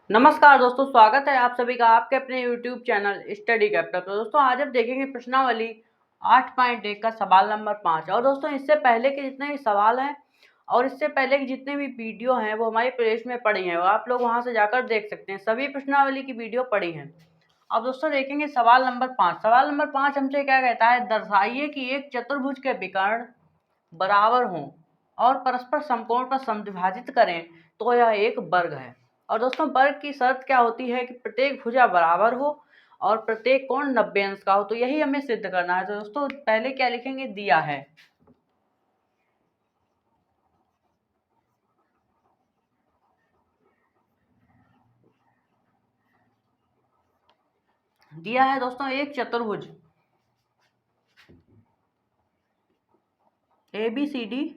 नमस्कार दोस्तों, स्वागत है आप सभी का आपके अपने YouTube चैनल स्टडी कैपिटल पर। दोस्तों आज हम देखेंगे प्रश्नावली 8.1 का सवाल नंबर 5। और दोस्तों इससे पहले के जितने भी सवाल हैं और इससे पहले के जितने भी वीडियो हैं वो हमारी प्लेलिस्ट में पड़ी हैं, आप लोग वहां से जाकर देख सकते हैं। सभी प्रश्नावली की वीडियो पड़ी हैं। अब दोस्तों देखेंगे सवाल नंबर 5। सवाल नंबर 5 हमसे क्या कहता है, दर्शाइए कि एक चतुर्भुज के विकर्ण बराबर हों और परस्पर समकोण पर समद्विभाजित करें तो यह एक वर्ग है। और दोस्तों वर्ग की शर्त क्या होती है कि प्रत्येक भुजा बराबर हो और प्रत्येक कोण 90 अंश का हो। तो यही हमें सिद्ध करना है। तो दोस्तों पहले क्या लिखेंगे, दिया है। दिया है दोस्तों एक चतुर्भुज ABCD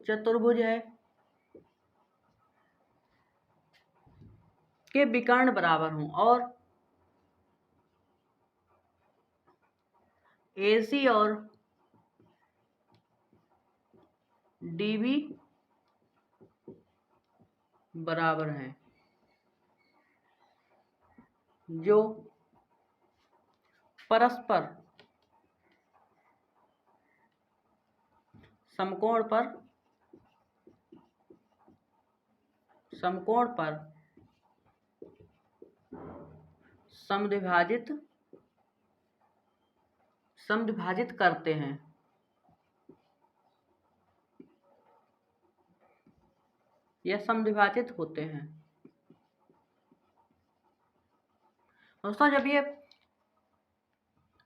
चतुर्भुज है के विकर्ण बराबर हों और AC और DB बराबर हैं, जो परस्पर समकोण पर समद्विभाजित करते हैं। यह समद्विभाजित होते हैं। दोस्तों जब ये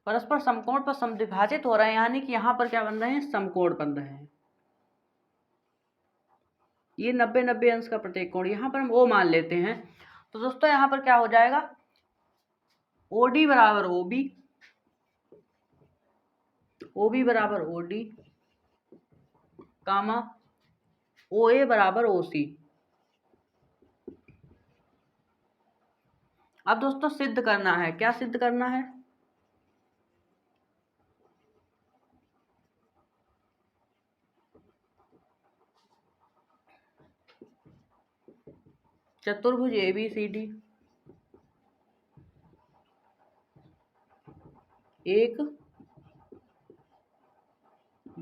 परस्पर समकोण पर समद्विभाजित हो रहे हैं, यानी कि यहाँ पर क्या बन रहे हैं, समकोण बन रहे हैं। ये 90-90 अंश का प्रत्येक कोण, यहाँ पर हम O मान लेते हैं। तो दोस्तों यहाँ पर क्या हो जाएगा, OD बराबर OB बराबर OD, कामा OA बराबर OC। अब दोस्तों सिद्ध करना है, क्या सिद्ध करना है, चतुर्भुज ABCD एक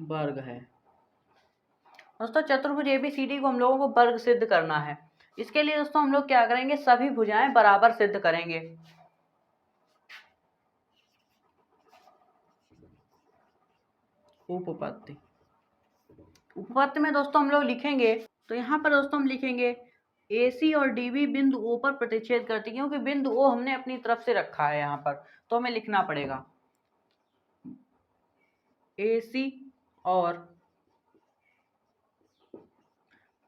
वर्ग है। दोस्तों चतुर्भुज ABCD को हम लोगों को वर्ग सिद्ध करना है। इसके लिए दोस्तों हम लोग क्या करेंगे, सभी भुजाएं बराबर सिद्ध करेंगे। उपपत्ति में दोस्तों हम लोग लिखेंगे, तो यहाँ पर दोस्तों हम लिखेंगे AC और DB बिंदु O पर प्रतिच्छेद करती है, क्योंकि बिंदु O हमने अपनी तरफ से रखा है यहाँ पर, तो हमें लिखना पड़ेगा AC और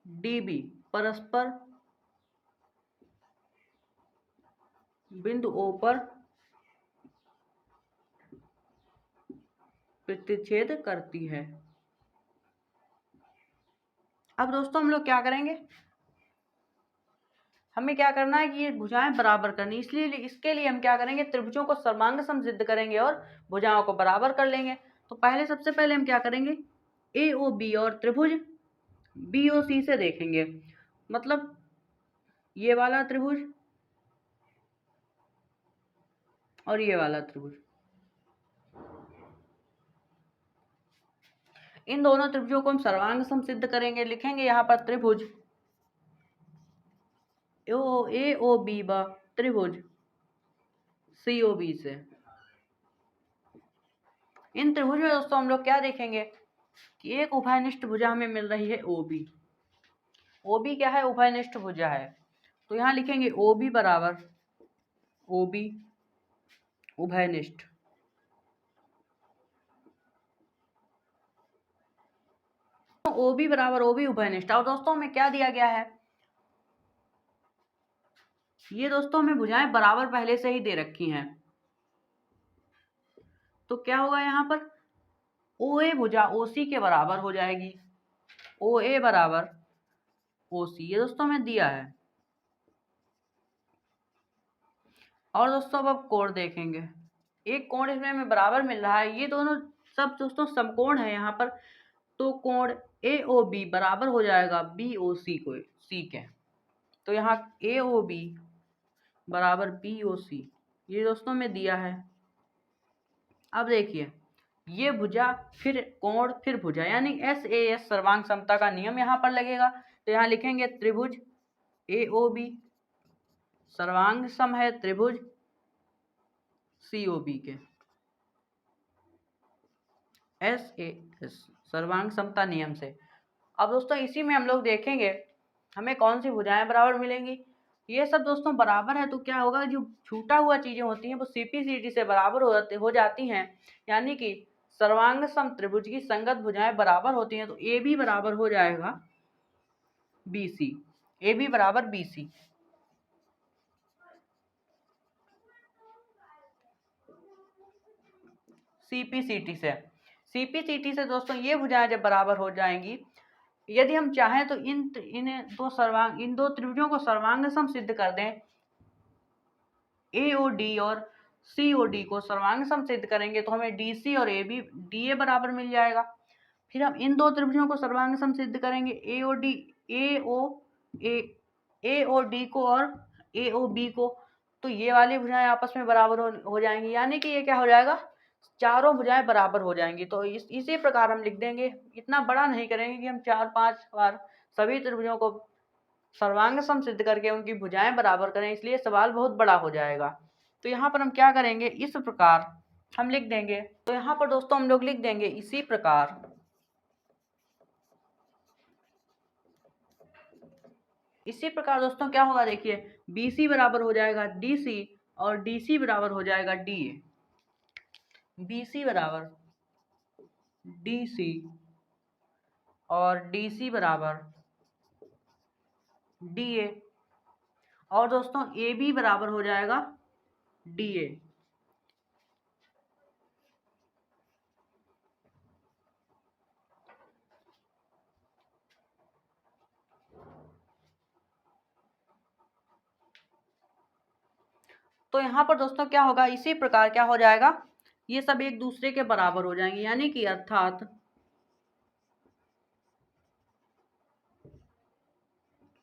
DB परस्पर बिंदु O पर प्रतिच्छेद करती है। अब दोस्तों हम लोग क्या करेंगे, हमें क्या करना है कि ये भुजाएं बराबर करनी, इसलिए इसके लिए हम क्या करेंगे, त्रिभुजों को सर्वांग सम सिद्ध करेंगे और भुजाओं को बराबर कर लेंगे। तो सबसे पहले हम क्या करेंगे, AOB और त्रिभुज BOC से देखेंगे। मतलब ये वाला त्रिभुज और ये वाला त्रिभुज, इन दोनों त्रिभुजों को हम सर्वांग सम सिद्ध करेंगे। लिखेंगे यहाँ पर त्रिभुज AOB व त्रिभुज COB से। इन त्रिभुज में दोस्तों हम लोग क्या देखेंगे कि एक उभयनिष्ठ भुजा हमें मिल रही है OB क्या है, उभयनिष्ठ भुजा है। तो यहाँ लिखेंगे OB बराबर OB उभयनिष्ठ। OB बराबर OB उभयनिष्ठ। और दोस्तों हमें क्या दिया गया है, ये दोस्तों हमें भुजाएं बराबर पहले से ही दे रखी हैं। तो क्या होगा, यहाँ पर OA भुजा OC के बराबर हो जाएगी, OA बराबर OC, ये दोस्तों हमें दिया है। और दोस्तों अब कोण देखेंगे, एक कोण इसमें हमें बराबर मिल रहा है, ये दोनों सब दोस्तों समकोण है यहाँ पर। तो कोण AOB बराबर हो जाएगा BOC को C के। तो यहाँ ए ओ बी बराबर बी ओ सी, ये दोस्तों में दिया है। अब देखिए ये भुजा फिर कोण फिर भुजा, यानी एस ए एस सर्वांग समता का नियम यहाँ पर लगेगा। तो यहाँ लिखेंगे त्रिभुज ए ओ बी सर्वांग सम है त्रिभुज सी ओ बी के, एस ए एस सर्वांग समता नियम से। अब दोस्तों इसी में हम लोग देखेंगे हमें कौन सी भुजाएं बराबर मिलेंगी। ये सब दोस्तों बराबर है तो क्या होगा, जो छूटा हुआ चीजें होती हैं वो सीपीसीटी से बराबर हो जाती हैं, यानी कि सर्वांग सम त्रिभुज की संगत भुजाएं बराबर होती हैं। तो ए बी बराबर हो जाएगा बी सी, ए बी बराबर बी सी। सीपीसीटी से दोस्तों ये भुजाएं जब बराबर हो जाएंगी, यदि हम चाहें तो इन दो त्रिभुजों को सर्वांग सम सिद्ध कर दें, ए ओ डी और सी ओ डी को सर्वांग सम सिद्ध करेंगे तो हमें डी सी और ए बी डी ए बराबर मिल जाएगा। फिर हम इन दो त्रिभुजों को सर्वांग सम सिद्ध करेंगे, ए O D A O D को और ए ओ बी को, तो ये वाली भुजाएं आपस में बराबर हो जाएंगी, यानी कि ये क्या हो जाएगा, चारों भुजाएं बराबर हो जाएंगी। तो इसी प्रकार हम लिख देंगे, इतना बड़ा नहीं करेंगे कि हम 4-5 बार सभी त्रिभुजों को सर्वांग सम सिद्ध करके उनकी भुजाएं बराबर करें, इसलिए सवाल बहुत बड़ा हो जाएगा। तो यहाँ पर हम क्या करेंगे, इस प्रकार हम लिख देंगे। तो यहाँ पर दोस्तों हम लोग लिख देंगे इसी प्रकार, दोस्तों क्या होगा, देखिए BC बराबर हो जाएगा DC और DC बराबर हो जाएगा DA। BC बराबर DC और DC बराबर DA, और दोस्तों AB बराबर हो जाएगा DA। तो यहाँ पर दोस्तों क्या होगा, इसी प्रकार क्या हो जाएगा, ये सब एक दूसरे के बराबर हो जाएंगे, यानी कि अर्थात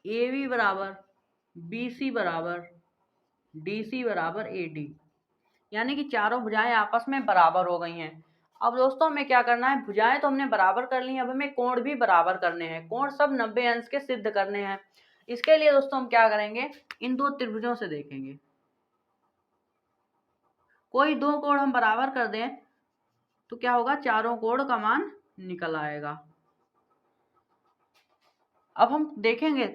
AB बराबर BC बराबर DC बराबर AD, यानी कि चारों भुजाएं आपस में बराबर हो गई हैं। अब दोस्तों हमें क्या करना है, भुजाएं तो हमने बराबर कर ली हैं, अब हमें कोण भी बराबर करने हैं, कोण सब 90 अंश के सिद्ध करने हैं। इसके लिए दोस्तों हम क्या करेंगे, इन दो त्रिभुजों से देखेंगे, कोई दो कोण हम बराबर कर दें तो क्या होगा, चारों कोण का मान निकल आएगा। अब हम देखेंगे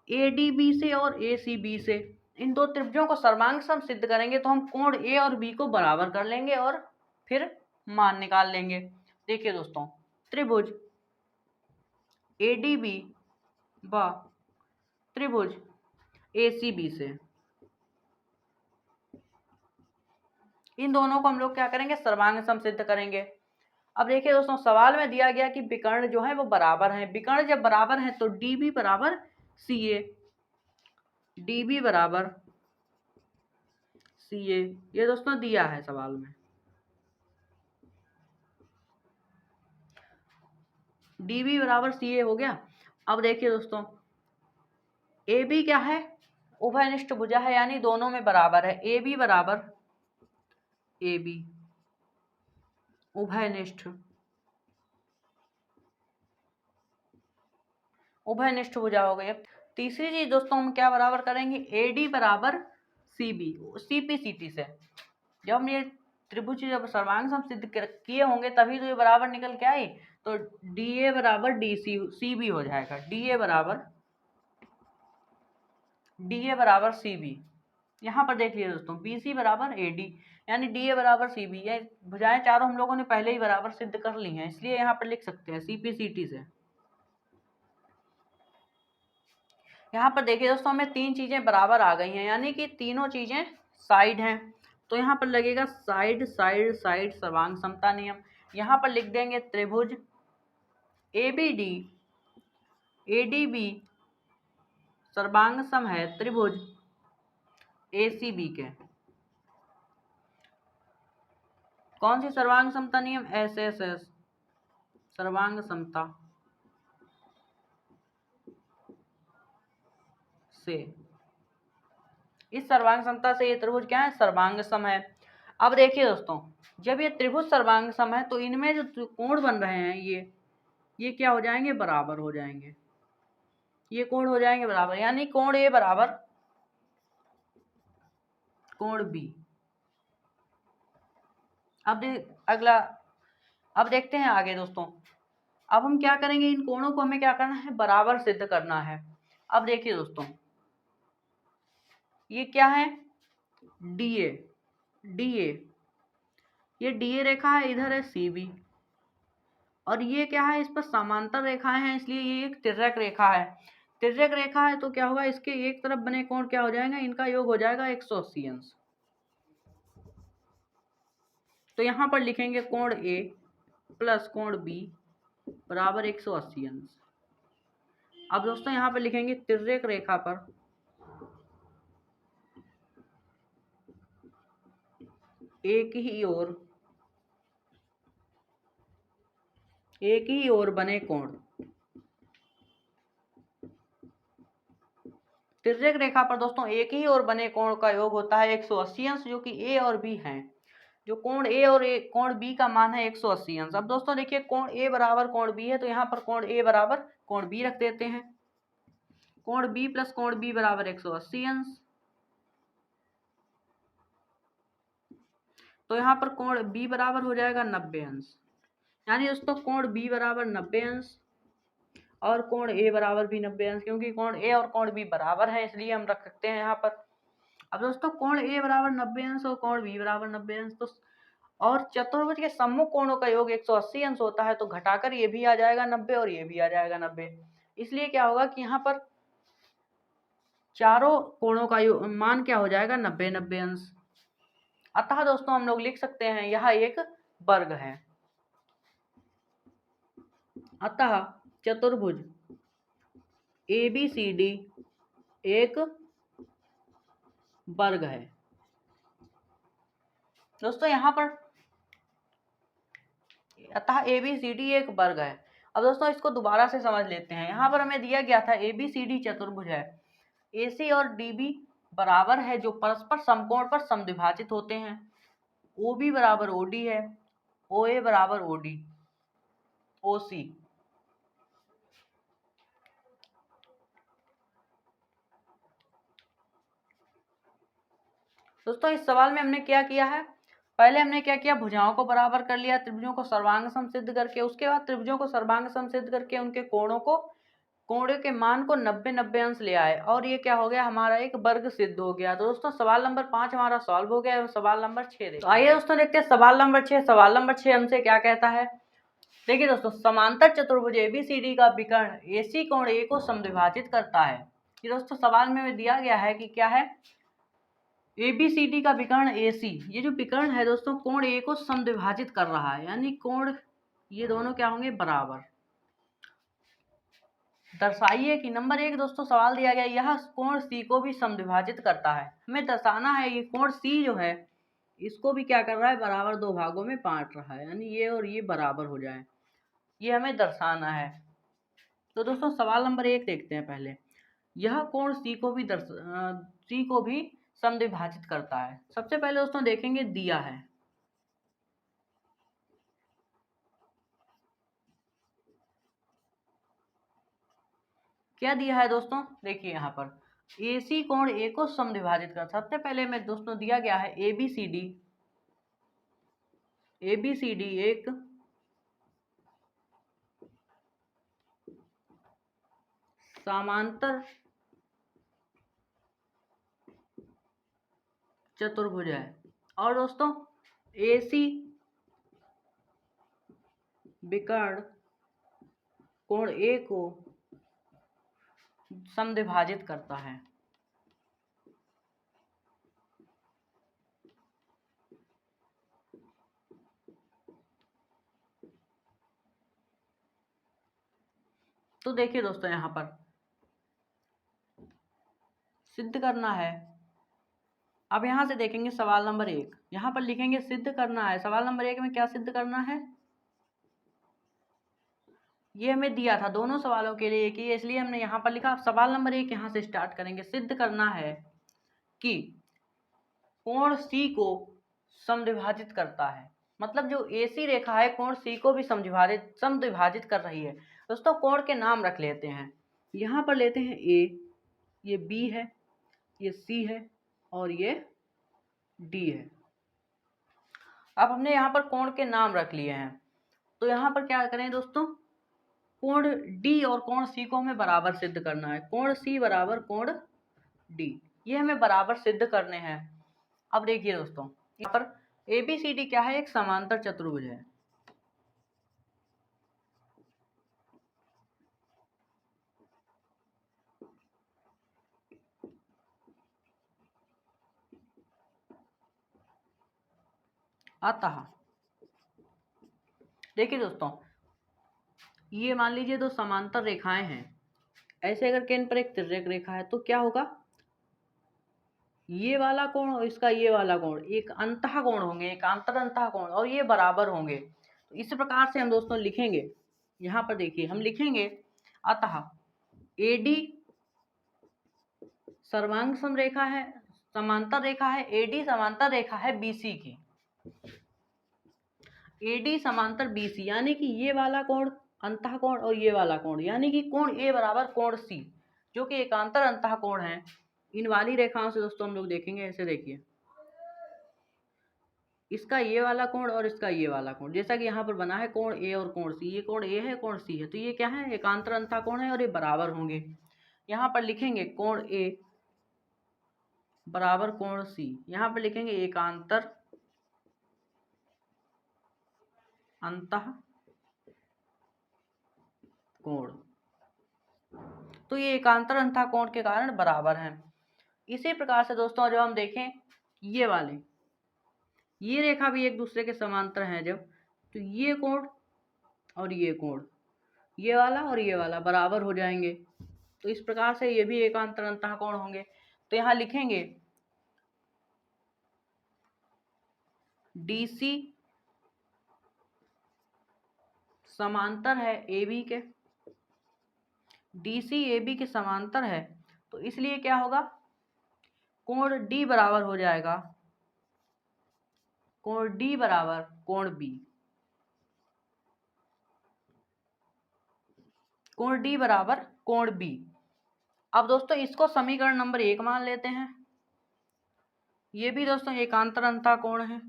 ADB से और ACB से, इन दो त्रिभुजों को सर्वांग सम सिद्ध करेंगे तो हम कोण A और B को बराबर कर लेंगे और फिर मान निकाल लेंगे। देखिए दोस्तों, त्रिभुज ADB व त्रिभुज ACB से, इन दोनों को हम लोग क्या करेंगे, सर्वांग सम सिद्ध करेंगे। अब देखिए दोस्तों, सवाल में दिया गया कि विकर्ण जो है वो बराबर हैं, विकर्ण जब बराबर हैं तो DB बराबर CA, DB बराबर CA, ये दोस्तों दिया है सवाल में। DB बराबर CA हो गया। अब देखिए दोस्तों, AB क्या है, उभयनिष्ठ भुजा है, यानी दोनों में बराबर है। AB बराबर AB उभयनिष्ठ भुजा हो गई। तीसरी चीज दोस्तों हम क्या बराबर करेंगे, AD बराबर CB, CPCT से। जब हम ये त्रिभुज जब सर्वांग सम सिद्ध किए होंगे तभी तो ये बराबर निकल के आई, तो DA बराबर DC CB हो जाएगा, DA बराबर CB। यहाँ पर देख लीजिए दोस्तों, BC बराबर AD, यानी DA बराबर CB। ये भुजाएं चारों हम लोगों ने पहले ही बराबर सिद्ध कर ली हैं, इसलिए यहाँ पर लिख सकते हैं CPCT से। यहाँ पर देखिए दोस्तों, हमें तीन चीजें बराबर आ गई हैं, यानी कि तीनों चीजें साइड हैं। तो यहाँ पर लगेगा साइड साइड साइड सर्वांग समता नियम। यहाँ पर लिख देंगे त्रिभुज ABD ADB सर्वांग सम है त्रिभुज ACB के। कौन सी सर्वांग समता नियम, SSS सर्वांग समता से। इस सर्वांग समता से ये त्रिभुज क्या है, सर्वांग सम है। अब देखिए दोस्तों, जब ये त्रिभुज सर्वांग सम है तो इनमें जो कोण बन रहे हैं ये क्या हो जाएंगे, बराबर हो जाएंगे। ये कोण हो जाएंगे बराबर, यानी कोण ए बराबर कोण बी। अब देखते हैं आगे दोस्तों। अब हम क्या करेंगे, इन कोणों को हमें क्या करना है, बराबर सिद्ध करना है। अब देखिए दोस्तों, ये क्या है, डीए। डीए, ये डीए रेखा है, इधर है सीबी, और ये क्या है, इस पर समांतर रेखाएं हैं, इसलिए ये एक तिर्यक रेखा है। तिर्यक रेखा है तो क्या होगा, इसके एक तरफ बने कोण क्या हो जाएगा, इनका योग हो जाएगा 180 अंश। तो यहां पर लिखेंगे कोण ए प्लस कोण बी बराबर 180 अंश। अब दोस्तों यहां पर लिखेंगे तिर्यक रेखा पर एक ही ओर बने कोण। तिर्यक रेखा पर दोस्तों एक ही ओर बने कोण का योग होता है 180 अंश, जो कि ए और बी हैं। जो कोण ए और कोण बी का मान है 180 अंश। अब दोस्तों देखिए, कोण ए बराबर कोण बी है, तो यहाँ पर कोण ए बराबर कोण बी रख देते हैं। कोण बी प्लस कोण बी बराबर 180 अंश। तो यहाँ पर कोण बी बराबर हो जाएगा 90 अंश। यानी दोस्तों कोण बी बराबर 90 अंश और कोण ए बराबर भी 90 अंश, क्योंकि कोण ए और कोण बी बराबर है, इसलिए हम रख सकते हैं यहाँ पर। अब दोस्तों कोण ए बराबर 90 अंश और कोण बी बराबर 90 अंश, तो और चतुर्भुज के सम्मुख कोणों का योग 180 अंश होता है, तो घटाकर ये भी आ जाएगा 90 और ये भी आ जाएगा 90। इसलिए क्या होगा कि यहाँ पर चारों कोणों का मान क्या हो जाएगा, 90-90 अंश। अतः दोस्तों हम लोग लिख सकते हैं यह एक वर्ग है। अतः चतुर्भुज ABCD एक वर्ग है। दोस्तों यहाँ पर अतः ABCD एक वर्ग है। अब दोस्तों इसको दोबारा से समझ लेते हैं। यहाँ पर हमें दिया गया था ABCD चतुर्भुज है, AC और DB बराबर है, जो परस्पर समकोण पर समद्विभाजित होते हैं। OB बराबर OD है, OA बराबर OD, OC। दोस्तों इस सवाल में हमने क्या किया है, पहले हमने क्या किया, भुजाओं को बराबर कर लिया, त्रिभुजों को सर्वांग सम सिद्ध करके, उसके बाद त्रिभुजों को सर्वांग सम सिद्ध करके उनके कोणों के मान को 90-90 अंश ले आए, और ये क्या हो गया, हमारा एक वर्ग सिद्ध हो गया। तो दोस्तों सवाल नंबर 5 हमारा सॉल्व हो गया। सवाल नंबर 6 तो आइए दोस्तों देखते हैं सवाल नंबर 6। सवाल नंबर 6 हमसे क्या कहता है, देखिए दोस्तों, समांतर चतुर्भुज ABCD का विकर्ण AC कोण A को समद्विभाजित करता है। ये दोस्तों सवाल में दिया गया है कि क्या है, ABCD का विकर्ण AC, ये जो विकर्ण है दोस्तों कोण A को समद्विभाजित कर रहा है, यानी कोण ये दोनों क्या होंगे, बराबर। दर्शाइए कि नंबर 1 दोस्तों सवाल दिया गया, यह कोण C को भी समद्विभाजित करता है। हमें दर्शाना है ये कोण C जो है इसको भी क्या कर रहा है, बराबर दो भागों में बांट रहा है, यानी ये और ये बराबर हो जाए, ये हमें दर्शाना है। तो दोस्तों सवाल नंबर 1 देखते हैं पहले। यह कोण C को भी समद्विभाजित करता है। सबसे पहले दोस्तों देखेंगे दिया है, क्या दिया है दोस्तों, देखिए यहाँ पर AC कोण A को समद्विभाजित कर, सबसे पहले में दोस्तों दिया गया है ABCD एक समांतर चतुर्भुज है, और दोस्तों AC विकर्ण कोण A को समद्विभाजित करता है। तो देखिए दोस्तों यहाँ पर सिद्ध करना है। अब यहाँ से देखेंगे सवाल नंबर 1, यहाँ पर लिखेंगे सिद्ध करना है। सवाल नंबर 1 में क्या सिद्ध करना है, ये हमें दिया था दोनों सवालों के लिए एक ही, इसलिए हमने यहाँ पर लिखा। अब सवाल नंबर 1 यहाँ से स्टार्ट करेंगे। सिद्ध करना है कि कोण सी को समद्विभाजित करता है। मतलब जो AC रेखा है कोण सी को भी समद्विभाजित कर रही है। दोस्तों कोण के नाम रख लेते हैं। यहाँ पर लेते हैं A, ये B है, ये C है और ये D है। अब हमने यहाँ पर कोण के नाम रख लिए हैं, तो यहाँ पर क्या करें दोस्तों, कोण D और कोण C को हमें बराबर सिद्ध करना है। कोण C बराबर कोण D, ये हमें बराबर सिद्ध करने हैं। अब देखिए दोस्तों, यहाँ पर ABCD क्या है, एक समांतर चतुर्भुज है। अतः देखिए दोस्तों, ये मान लीजिए दो समांतर रेखाएं हैं। ऐसे अगर केंद्र पर एक तिर्यक रेखा है तो क्या होगा, ये वाला कोण और इसका ये वाला कोण एक अंतः कोण होंगे, एक अंतर अंतः कोण, और ये बराबर होंगे। तो इस प्रकार से हम दोस्तों लिखेंगे। यहाँ पर देखिए हम लिखेंगे, अतः AD सर्वांग समरेखा है, समांतर रेखा है, AD समांतर रेखा है BC की। AD समांतर BC यानी कि ये वाला कोण अंतः कोण और ये वाला कोण, यानी कि कोण A बराबर कोण C, जो कि एकांतर अंतः कोण है। इन वाली रेखाओं से दोस्तों हम लोग देखेंगे, ऐसे देखिए, इसका ये वाला कोण और इसका ये वाला कोण, जैसा कि यहाँ पर बना है कोण A और कोण C, ये कोण A है, कोण C है, तो ये क्या है, एकांतर अंतः कोण है और ये बराबर होंगे। यहाँ पर लिखेंगे कोण A बराबर कोण C, यहाँ पर लिखेंगे एकांतर अंतः कोण, तो ये एकांतर अंतः कोण के कारण बराबर हैं। इसी प्रकार से दोस्तों जब हम देखें ये वाले, ये रेखा भी एक दूसरे के समांतर हैं जब, तो ये कोण और ये कोण, ये वाला और ये वाला बराबर हो जाएंगे। तो इस प्रकार से ये भी एकांतर अंतः कोण होंगे। तो यहाँ लिखेंगे DC समांतर है AB के, DC AB के समांतर है, तो इसलिए क्या होगा, कोण D बराबर हो जाएगा कोण D बराबर कोण B, कोण D बराबर कोण B। अब दोस्तों इसको समीकरण नंबर 1 मान लेते हैं। ये भी दोस्तों एकांतर अंतः कोण है।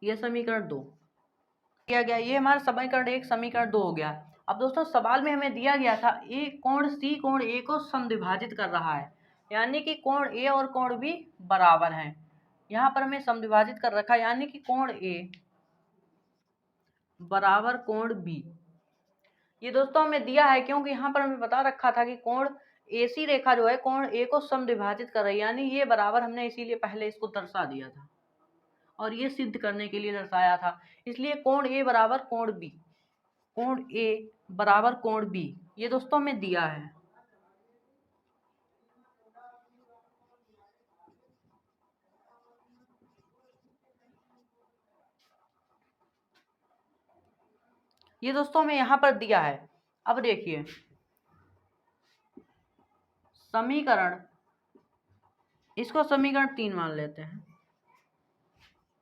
ये समीकरण 2 किया गया, ये हमारा समीकरण 1 समीकरण 2 हो गया। अब दोस्तों सवाल में हमें दिया गया था एक कोण C कोण A को समद्विभाजित कर रहा है, यानी कि कोण A और कोण B बराबर हैं। यहाँ पर हमें समद्विभाजित कर रखा है, यानी कि कोण A बराबर कोण B। ये दोस्तों हमें दिया है क्योंकि यहाँ पर हमें बता रखा था कि कोण AC रेखा जो है कोण A को समद्विभाजित कर रही है, यानी ये बराबर, हमने इसीलिए पहले इसको दर्शा दिया था और ये सिद्ध करने के लिए दर्शाया था। इसलिए कोण A बराबर कोण B, कोण A बराबर कोण B, ये दोस्तों हमें दिया है। ये दोस्तों हमें यहाँ पर दिया है। अब देखिए समीकरण, इसको समीकरण 3 मान लेते हैं,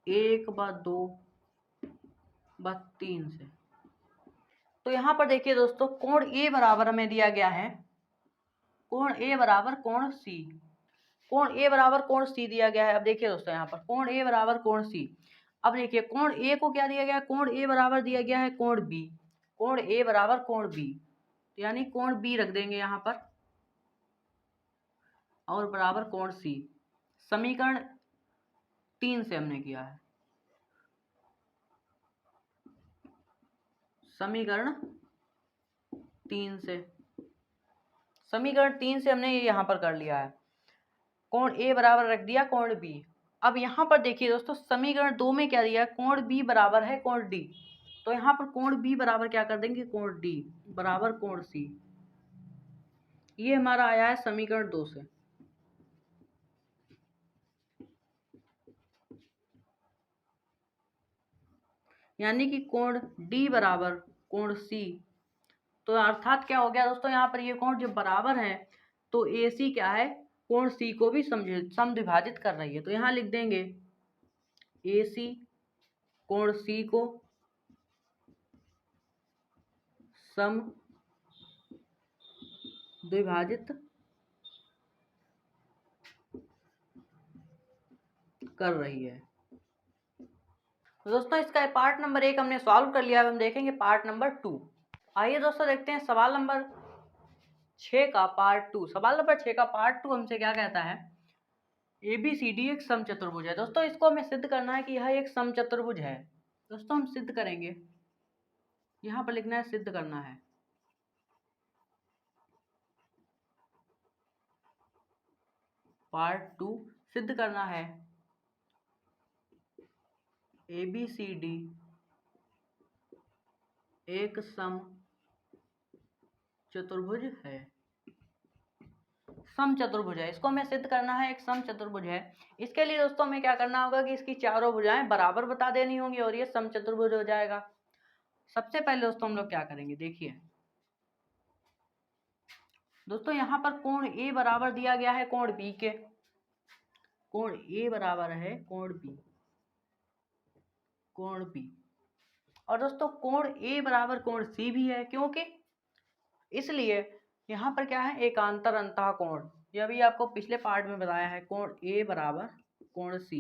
1 व 2 व 3 से। तो यहाँ पर देखिए दोस्तों कोण A बराबर हमें दिया गया है, कोण A बराबर कोण C, कोण A बराबर कोण C दिया गया है। अब देखिए दोस्तों यहाँ पर कोण A बराबर कोण C। अब देखिए कोण A को क्या दिया गया है, कोण A बराबर दिया गया है कोण B, कोण A बराबर कोण B, यानी कोण B रख देंगे यहाँ पर और बराबर कोण C। समीकरण 3 से हमने किया है, समीकरण 3 से, समीकरण 3 से हमने ये यहाँ पर कर लिया है, कोण A बराबर रख दिया कोण B। अब यहाँ पर देखिए दोस्तों समीकरण 2 में क्या दिया है, कोण B बराबर है कोण D, तो यहाँ पर कोण B बराबर क्या कर देंगे, कोण D बराबर कोण C। ये हमारा आया है समीकरण 2 से। यानी कि कोण D बराबर कोण सी। तो अर्थात क्या हो गया दोस्तों, यहाँ पर ये कोण जब बराबर है तो ए सी क्या है, कोण सी को भी समद्विभाजित कर रही है। तो यहाँ लिख देंगे ए सी कोण सी को सम द्विभाजित कर रही है। तो दोस्तों इसका पार्ट नंबर 1 हमने सॉल्व कर लिया। अब हम देखेंगे पार्ट नंबर 2। आइए दोस्तों देखते हैं सवाल नंबर 6 का पार्ट 2। सवाल नंबर 6 का पार्ट 2 हमसे क्या कहता है, ABCD एक समचतुर्भुज है। दोस्तों इसको हमें सिद्ध करना है कि यह एक समचतुर्भुज है। दोस्तों हम सिद्ध करेंगे, यहाँ पर लिखना है सिद्ध करना है। पार्ट 2 सिद्ध करना है ABCD एक सम चतुर्भुज है। सम चतुर्भुज है, इसको हमें सिद्ध करना है एक सम चतुर्भुज है। इसके लिए दोस्तों हमें क्या करना होगा कि इसकी चारों भुजाएं बराबर बता देनी होंगी और ये सम चतुर्भुज हो जाएगा। सबसे पहले दोस्तों हम लोग क्या करेंगे, देखिए दोस्तों यहाँ पर कोण ए बराबर दिया गया है कोण बी के। कोण ए बराबर है कोण बी, कोण बी। और दोस्तों कोण ए बराबर कोण सी भी है, क्योंकि इसलिए यहाँ पर क्या है, एकांतर अंतः कोण। यह भी आपको पिछले पार्ट में बताया है। कोण ए बराबर कोण सी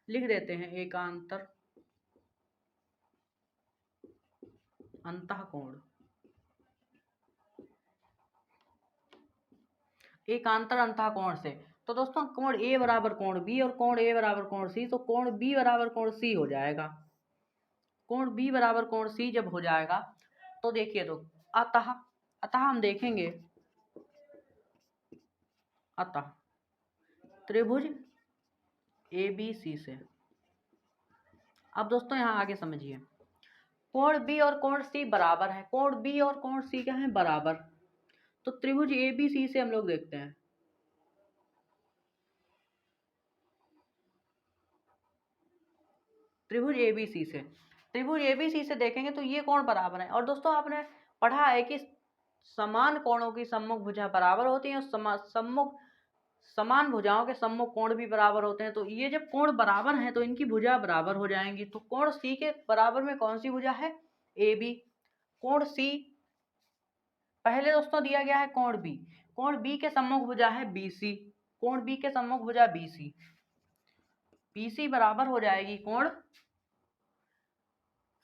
लिख देते हैं एकांतर अंतः कोण। एकांतर अंतः कोण से तो दोस्तों कोण ए बराबर कोण बी और कोण ए बराबर कोण सी, तो कोण बी बराबर कोण सी हो जाएगा। कोण बी बराबर कोण सी जब हो जाएगा तो देखिए, तो अतः अतः हम देखेंगे, अतः त्रिभुज ABC से। अब दोस्तों यहाँ आगे समझिए, कोण बी और कोण सी बराबर है। कोण बी और कोण सी क्या है, बराबर। तो त्रिभुज ABC से हम लोग देखते हैं, त्रिभुज ABC से। त्रिभुज ABC से देखेंगे तो ये कोण बराबर है। और दोस्तों आपने पढ़ा है कि समान कोणों की सम्मुख भुजा बराबर होती है और समान भुजाओं के सम्मुख कोण भी बराबर होते हैं। तो ये जब कोण बराबर हैं तो इनकी भुजा बराबर हो जाएंगी। तो कोण सी के बराबर में कौन सी भुजा है, AB। कोण सी पहले दोस्तों दिया गया है कोण बी। कोण बी के सम्मुख भुजा है BC। कोण बी के सम्मुख भुजा BC, BC बराबर हो जाएगी कोण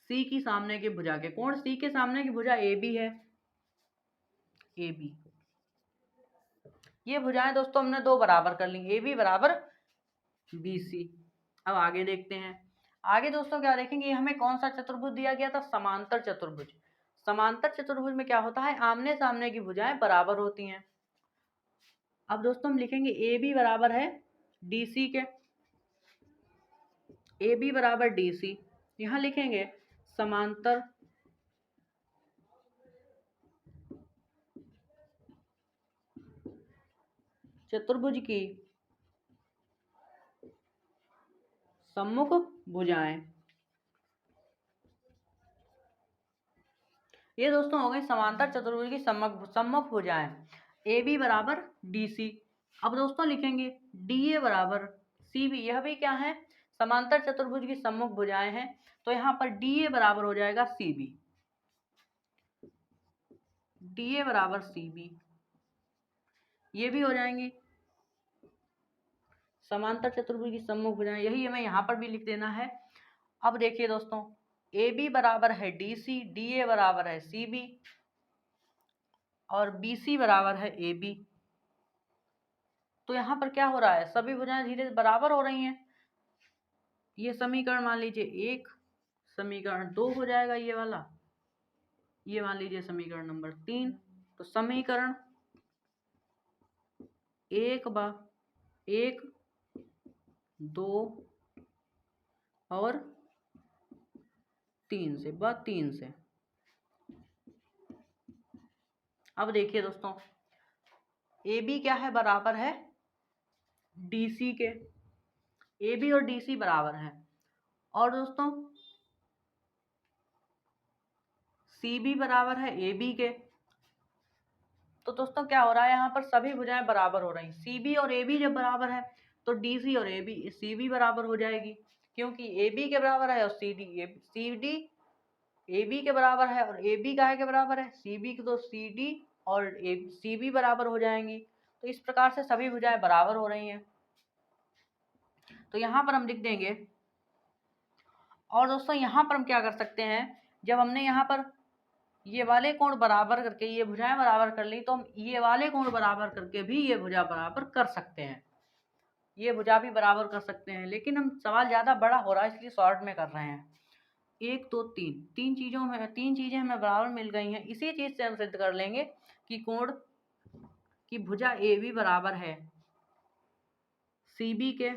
सी की सामने की भुजा के। कोण सी के सामने की भुजा AB है, AB। ये भुजाएं दोस्तों हमने दो बराबर कर ली, AB बराबर BC। अब आगे देखते हैं। आगे दोस्तों क्या देखेंगे, हमें कौन सा चतुर्भुज दिया गया था, समांतर चतुर्भुज। समांतर चतुर्भुज में क्या होता है, आमने सामने की भुजाएं बराबर होती हैं। अब दोस्तों हम लिखेंगे AB बराबर है DC के, AB बराबर DC। यहाँ लिखेंगे समांतर चतुर्भुज की सम्मुख भुजाएं। ये दोस्तों हो गई समांतर चतुर्भुज की सम्मुख भुजाएं, AB बराबर DC। अब दोस्तों लिखेंगे DA बराबर CB। यह भी क्या है, समांतर चतुर्भुज की सम्मुख भुजाएं हैं। तो यहाँ पर DA बराबर हो जाएगा CB, DA बराबर CB। ये भी हो जाएंगी समांतर चतुर्भुज की सम्मुख भुजाएं। यही हमें यहाँ पर भी लिख देना है। अब देखिए दोस्तों, AB बराबर है DC, DA बराबर है CB और BC बराबर है AB। तो यहाँ पर क्या हो रहा है, सभी भुजाएं धीरे बराबर हो रही हैं। ये समीकरण मान लीजिए 1, समीकरण 2 हो जाएगा ये वाला, ये मान लीजिए समीकरण नंबर 3। तो समीकरण 1, 2 और 3 से 3 से। अब देखिए दोस्तों, AB क्या है, बराबर है DC के। AB और DC बराबर है। और दोस्तों सी बी बराबर है ए बी के। तो दोस्तों क्या हो रहा है, यहाँ पर सभी भुजाएं बराबर हो रही। सी बी और ए बी जब बराबर है तो डी सी और ए बी सी बी बराबर हो जाएगी, क्योंकि ए बी के बराबर है और सी डी ए बी के बराबर है, और ए बी काहे के बराबर है, सी बी के, तो सी डी और सी बी बराबर हो जाएंगी। तो इस प्रकार से सभी भुजाएं बराबर हो रही हैं। तो यहाँ पर हम लिख देंगे। और दोस्तों यहाँ पर हम क्या कर सकते हैं, जब हमने यहाँ पर ये वाले कोण बराबर करके ये भुजाएं बराबर कर ली, तो हम ये वाले कोण बराबर करके भी ये भुजा बराबर कर सकते हैं, ये भुजा भी बराबर कर सकते हैं। लेकिन हम सवाल ज़्यादा बड़ा हो रहा है इसलिए शॉर्ट में कर रहे हैं। 1 2 3 तीन चीज़ें हमें बराबर मिल गई हैं। इसी चीज़ से हम सिद्ध कर लेंगे कि कोण की भुजा ए बी बराबर है सी बी के।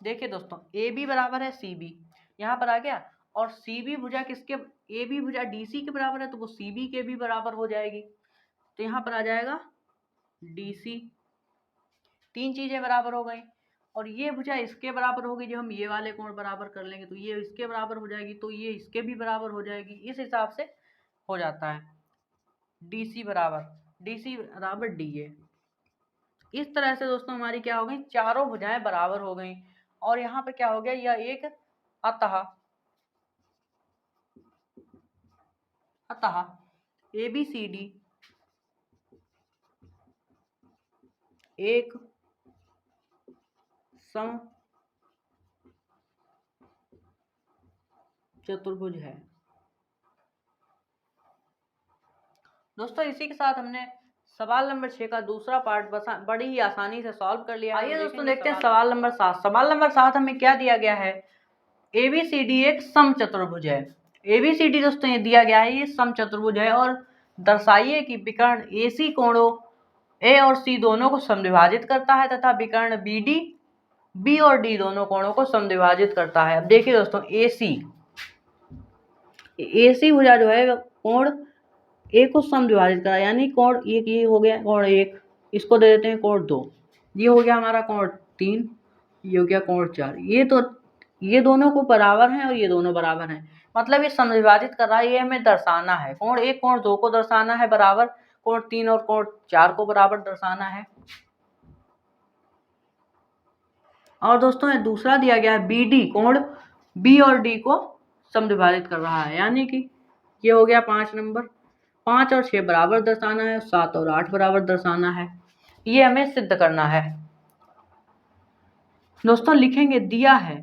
देखिए दोस्तों, ए बी बराबर है सी बी, यहाँ पर आ गया। और सी बी भुजा किसके, ए बी भुजा डी सी के बराबर है, तो वो सी बी के भी बराबर हो जाएगी। तो यहाँ पर आ जाएगा डी सी। तीन चीज़ें बराबर हो गई। और ये भुजा इसके बराबर होगी, जो हम ये वाले कोण बराबर कर लेंगे तो ये इसके बराबर हो जाएगी, तो ये इसके भी बराबर हो जाएगी। इस हिसाब से हो जाता है डी सी बराबर डी ए। इस तरह से दोस्तों हमारी क्या हो गई, चारों भुजाएं बराबर हो गई। और यहाँ पर क्या हो गया, यह एक अतः ए बी सी डी एक सम चतुर्भुज है। दोस्तों इसी के साथ हमने सवाल नंबर 6 का दूसरा पार्ट बड़ी ही आसानी से सॉल्व कर लिया है। आइए दोस्तों देखते हैं सवाल नंबर 7। सवाल नंबर 7 हमें क्या दिया गया है, ABCD एक समचतुर्भुज है। ABCD दोस्तों ये दिया गया है, ये समचतुर्भुज है। और दर्शाइए कि विकर्ण AC कोणों A और C दोनों को समद्विभाजित करता है तथा विकर्ण BD B और D दोनों कोणों को समद्विभाजित करता है। अब देखिए दोस्तों, AC भुजा जो है कोण A को समद्विभाजित करा, यानी कोण एक ये हो गया कोण 1, इसको दे देते हैं कोण 2, ये हो गया हमारा कोण 3, ये हो गया कोण 4। ये दोनों को बराबर हैं और ये दोनों बराबर हैं, मतलब ये समद्विभाजित कर रहा है। ये हमें दर्शाना है, कोण 1 कोण 2 को दर्शाना है बराबर, कोण 3 और कोण 4 को बराबर दर्शाना है। और दोस्तों ये दूसरा दिया गया है BD, कोण B और D को समद्विभाजित कर रहा है, यानी कि ये हो गया 5 नंबर। 5 और 6 बराबर दर्शाना है, 7 और 8 बराबर दर्शाना है। ये हमें सिद्ध करना है। दोस्तों लिखेंगे दिया है,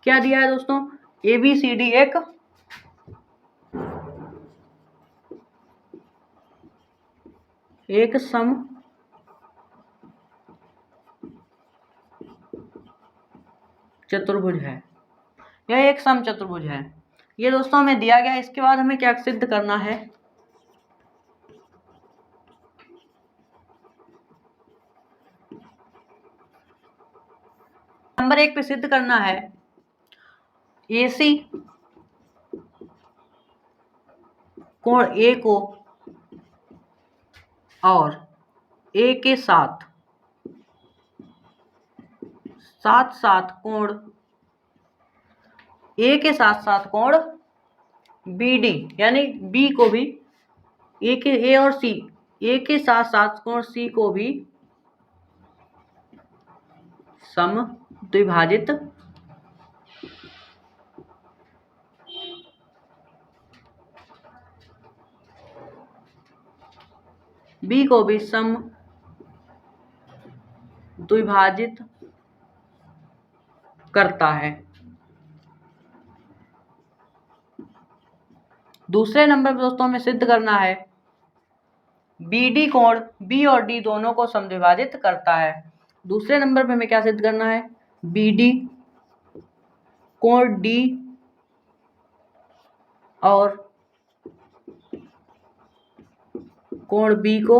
क्या दिया है दोस्तों, ABCD एक सम चतुर्भुज है। यह एक सम चतुर्भुज है, ये दोस्तों हमें दिया गया। इसके बाद हमें क्या सिद्ध करना है, नंबर 1 पे सिद्ध करना है AC कोण A को और A के साथ कोण A के साथ कोण BD, यानी B को भी A और C, A के साथ कोण C को भी समद्विभाजित B को भी समद्विभाजित करता है। दूसरे नंबर पर दोस्तों हमें सिद्ध करना है BD कोण B और D दोनों को समद्विभाजित करता है। दूसरे नंबर पे हमें क्या सिद्ध करना है, BD कोण D और कोण B को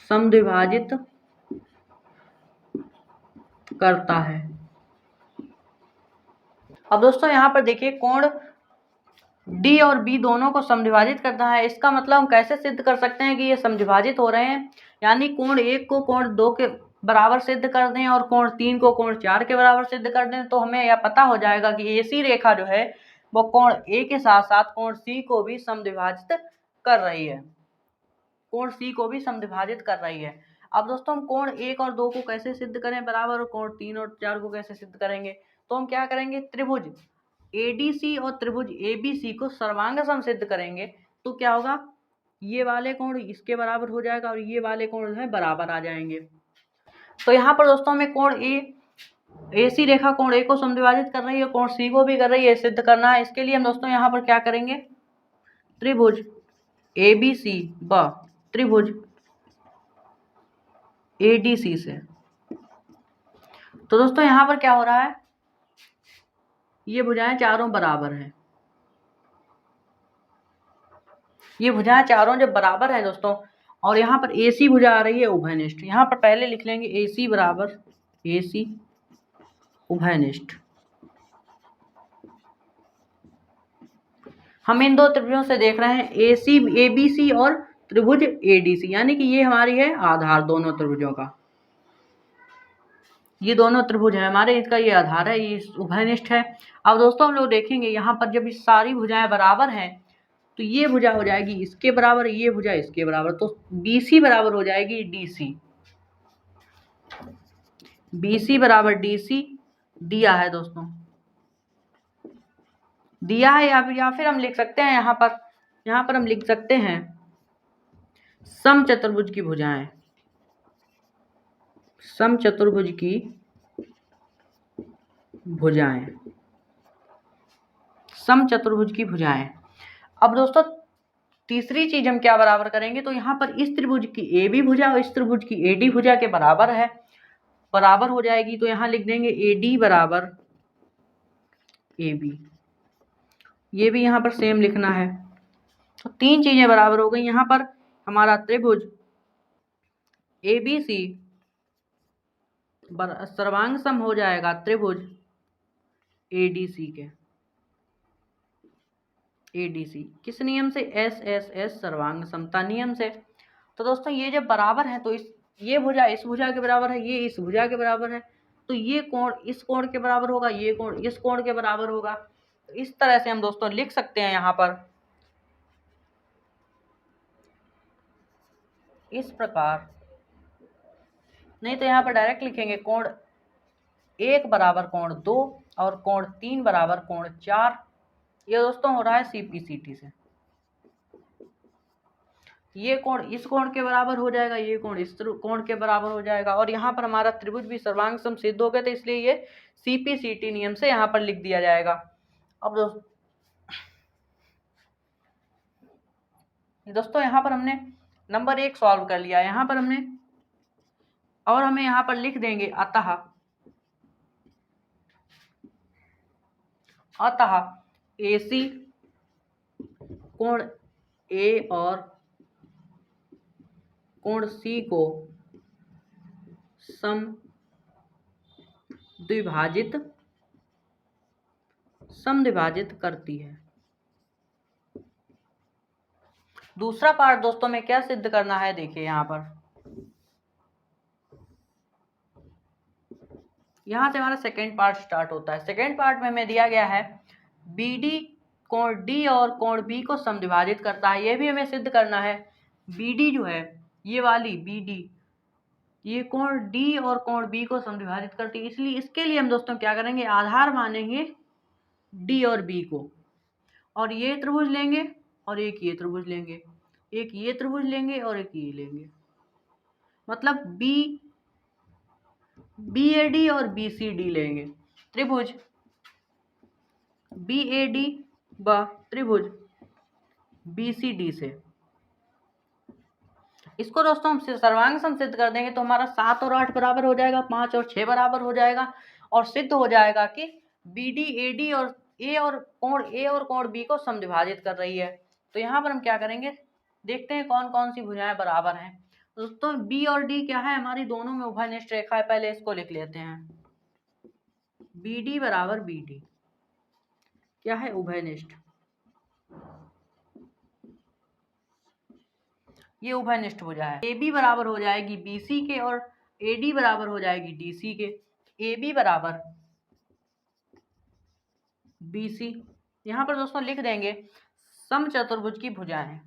समद्विभाजित करता है। अब दोस्तों यहाँ पर देखिए, कोण डी और बी दोनों को समद्विभाजित करता है। इसका मतलब हम कैसे सिद्ध कर सकते हैं कि ये समद्विभाजित हो रहे हैं, यानी कोण 1 को कोण 2 के बराबर सिद्ध कर दें और कोण 3 को कोण 4 के बराबर सिद्ध कर दें, तो हमें यह पता हो जाएगा कि एसी रेखा जो है वो कोण ए के साथ साथ कोण सी को भी समद्विभाजित कर रही है, कोण सी को भी समद्विभाजित कर रही है। अब दोस्तों हम कोण 1 और 2 को कैसे सिद्ध करें बराबर, और कोण 3 और 4 को कैसे सिद्ध करेंगे, तो हम क्या करेंगे, त्रिभुज एडीसी और त्रिभुज एबीसी को सर्वांग सम सिद्ध करेंगे, तो क्या होगा, ये वाले कोण इसके बराबर हो जाएगा और ये वाले कोण जो है बराबर आ जाएंगे। तो यहाँ पर दोस्तों हमें कोण एसी रेखा कोण ए को समद्विभाजित कर रही है, कोण सी को भी कर रही है, सिद्ध करना है। इसके लिए हम दोस्तों यहाँ पर क्या करेंगे, त्रिभुज एबीसी व त्रिभुज एडीसी से। तो दोस्तों यहाँ पर क्या हो रहा है, ये भुजाएं चारों बराबर हैं, ये भुजाएं चारों जब बराबर हैं दोस्तों, और यहाँ पर एसी भुजा आ रही है उभयनिष्ठ, यहाँ पर पहले लिख लेंगे एसी बराबर एसी उभयनिष्ठ। हम इन दो त्रिभुजों से देख रहे हैं एसी एबीसी और त्रिभुज एडीसी, यानी कि ये हमारी है आधार दोनों त्रिभुजों का, ये दोनों त्रिभुज है हमारे, इसका ये आधार है, ये उभयनिष्ठ है। अब दोस्तों हम लोग देखेंगे यहाँ पर जब ये सारी भुजाएं बराबर हैं तो ये भुजा हो जाएगी इसके बराबर, ये भुजा इसके बराबर, तो बीसी बराबर हो जाएगी डीसी, बीसी बराबर डीसी दिया है दोस्तों, दिया है। या फिर हम लिख सकते हैं यहाँ पर हम लिख सकते हैं समचतुर्भुज की भुजाएं, समचतुर्भुज की भुजाएं, समचतुर्भुज की भुजाएं। अब दोस्तों तीसरी चीज हम क्या बराबर करेंगे, तो यहाँ पर इस त्रिभुज की ए बी भुजा और इस त्रिभुज की एडी भुजा के बराबर है, बराबर हो जाएगी, तो यहाँ लिख देंगे एडी बराबर ए बी, ये भी यहाँ पर सेम लिखना है। तो तीन चीजें बराबर हो गई, यहाँ पर हमारा त्रिभुज ए बी सी सर्वांग सम हो जाएगा त्रिभुज एडीसी के, एडीसी किस नियम से, एस एस एस सर्वांग समता नियम से। तो दोस्तों ये जब बराबर है तो ये भुजा इस भुजा के बराबर है, ये इस भुजा के बराबर है, तो ये कोण इस कोण के बराबर होगा, ये कोण इस कोण के बराबर होगा। तो इस तरह से हम दोस्तों लिख सकते हैं यहाँ पर इस प्रकार, नहीं तो यहाँ पर डायरेक्ट लिखेंगे कोण 1 बराबर कोण 2 और कोण 3 बराबर कोण 4। ये दोस्तों हो रहा है सीपीसीटी से, ये कोण इस कोण के बराबर हो जाएगा, ये कोण इस कोण के बराबर हो जाएगा, और यहाँ पर हमारा त्रिभुज भी सर्वांग सम सिद्ध हो गया, तो इसलिए ये सीपीसीटी नियम से यहाँ पर लिख दिया जाएगा। अब दोस्तों यहाँ पर हमने नंबर 1 सॉल्व कर लिया, यहाँ पर हमने, और हमें यहाँ पर लिख देंगे अतः एसी कोण ए और कोण सी को समद्विभाजित करती है। दूसरा पार्ट दोस्तों में क्या सिद्ध करना है, देखिए यहाँ पर, यहाँ से हमारा सेकेंड पार्ट स्टार्ट होता है। सेकेंड पार्ट में हमें दिया गया है बीडी कोण डी और कोण बी को समद्विभाजित करता है, ये भी हमें सिद्ध करना है। बीडी जो है ये वाली बीडी, ये कोण डी और कोण बी को समद्विभाजित करती है, इसलिए इसके लिए हम दोस्तों क्या करेंगे, आधार मानेंगे डी और बी को, और ये त्रिभुज लेंगे और एक ये त्रिभुज लेंगे, एक ये त्रिभुज लेंगे और एक ये लेंगे, मतलब बी ए डी और बी सी डी लेंगे, त्रिभुज बी ए डी व त्रिभुज बी सी डी से। इसको दोस्तों हम सर्वांग सम सिद्ध कर देंगे, तो हमारा 7 और 8 बराबर हो जाएगा, 5 और 6 बराबर हो जाएगा, और सिद्ध हो जाएगा कि बी डी ए डी और कोण बी को समद्विभाजित कर रही है। तो यहाँ पर हम क्या करेंगे, देखते हैं कौन कौन सी भुजाएं बराबर हैं। दोस्तों बी और डी क्या है, हमारी दोनों में उभयनिष्ठ रेखा है, पहले इसको लिख लेते हैं, बी डी बराबर बी डी क्या है, उभयनिष्ठ। ये उभयनिष्ठ भुजा है। ए बी बराबर हो जाएगी बी सी के और ए डी बराबर हो जाएगी डी सी के। ए बी बराबर बी सी, यहाँ पर दोस्तों लिख देंगे समचतुर्भुज की भुजाएं।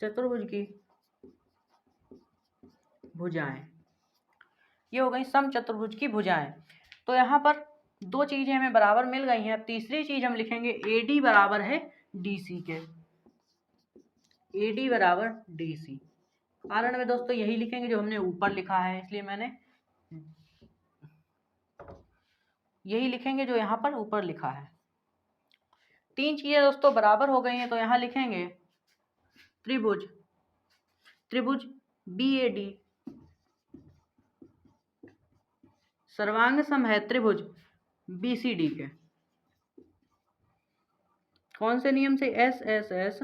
चतुर्भुज की भुजाएं, ये हो गई समचतुर्भुज की भुजाएं। तो यहाँ पर दो चीजें हमें बराबर मिल गई हैं। अब तीसरी चीज हम लिखेंगे ए डी बराबर है डी सी के। ए डी बराबर डी सी, कारण में दोस्तों यही लिखेंगे जो हमने ऊपर लिखा है, इसलिए मैंने यही लिखेंगे जो यहाँ पर ऊपर लिखा है। तीन चीजें दोस्तों बराबर हो गई हैं, तो यहाँ लिखेंगे त्रिभुज, त्रिभुज बी ए डी सर्वांग सम है त्रिभुज बी सी डी के। कौन से नियम से? एस एस एस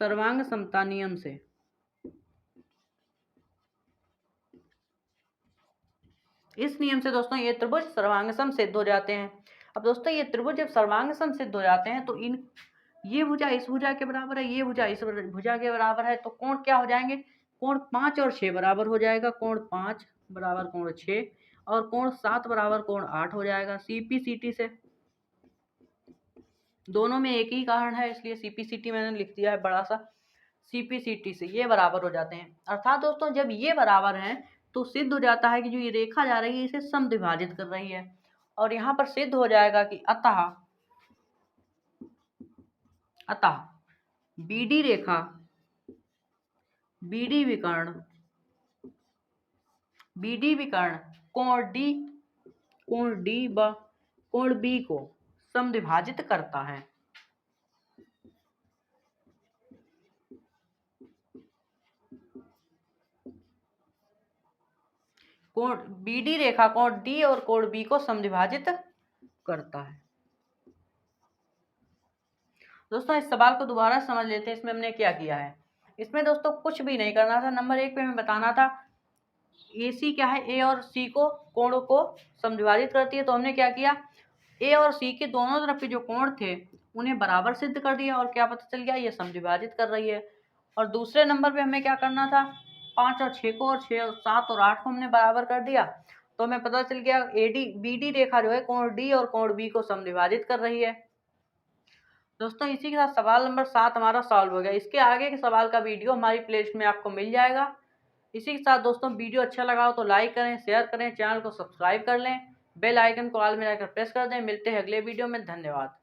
सर्वांग समता नियम से। इस नियम से दोस्तों ये त्रिभुज सर्वांग सम सिद्ध हो जाते हैं। अब दोस्तों ये त्रिभुज जब सर्वांग सम सिद्ध हो जाते हैं तो इन ये भुजा इस भुजा के बराबर है, ये भुजा इस भुजा के बराबर है, तो कोण क्या हो जाएंगे? कोण 5 और 6 बराबर हो जाएगा। कोण 5 बराबर कोण 6 और कोण 7 बराबर कोण 8 हो जाएगा। सीपीसीटी से दोनों में एक ही कारण है, इसलिए सीपीसीटी मैंने लिख दिया है बड़ा सा। सीपीसीटी से ये बराबर हो जाते हैं। अर्थात दोस्तों जब ये बराबर हैं तो सिद्ध हो जाता है कि जो ये रेखा जा रही है इसे समद्विभाजित कर रही है। और यहाँ पर सिद्ध हो जाएगा कि अतः बीडी रेखा, बीडी विकर्ण कोण डी व कोण बी को समद्विभाजित करता है। कोण बीडी रेखा कोण डी और कोण बी को समद्विभाजित करता है। दोस्तों इस सवाल को दोबारा समझ लेते हैं। इसमें हमने क्या किया है? इसमें दोस्तों कुछ भी नहीं करना था। नंबर 1 पे हमें बताना था ए सी क्या है, ए और सी को कोणों को समद्विभाजित करती है। तो हमने क्या किया, ए और सी के दोनों तरफ के जो कोण थे उन्हें बराबर सिद्ध कर दिया और क्या पता चल गया, ये समद्विभाजित कर रही है। और दूसरे नंबर पे हमें क्या करना था, 5 और 6 को और 6 और 7 और 8 को हमने बराबर कर दिया, तो हमें पता चल गया एडी बीडी रेखा जो है कोण डी और कोण बी को समद्विभाजित कर रही है। दोस्तों इसी के साथ सवाल नंबर 7 हमारा सॉल्व हो गया। इसके आगे के सवाल का वीडियो हमारी प्लेलिस्ट में आपको मिल जाएगा। इसी के साथ दोस्तों वीडियो अच्छा लगा हो तो लाइक करें, शेयर करें, चैनल को सब्सक्राइब कर लें, बेल आइकन को ऑल में रहकर प्रेस कर दें। मिलते हैं अगले वीडियो में। धन्यवाद।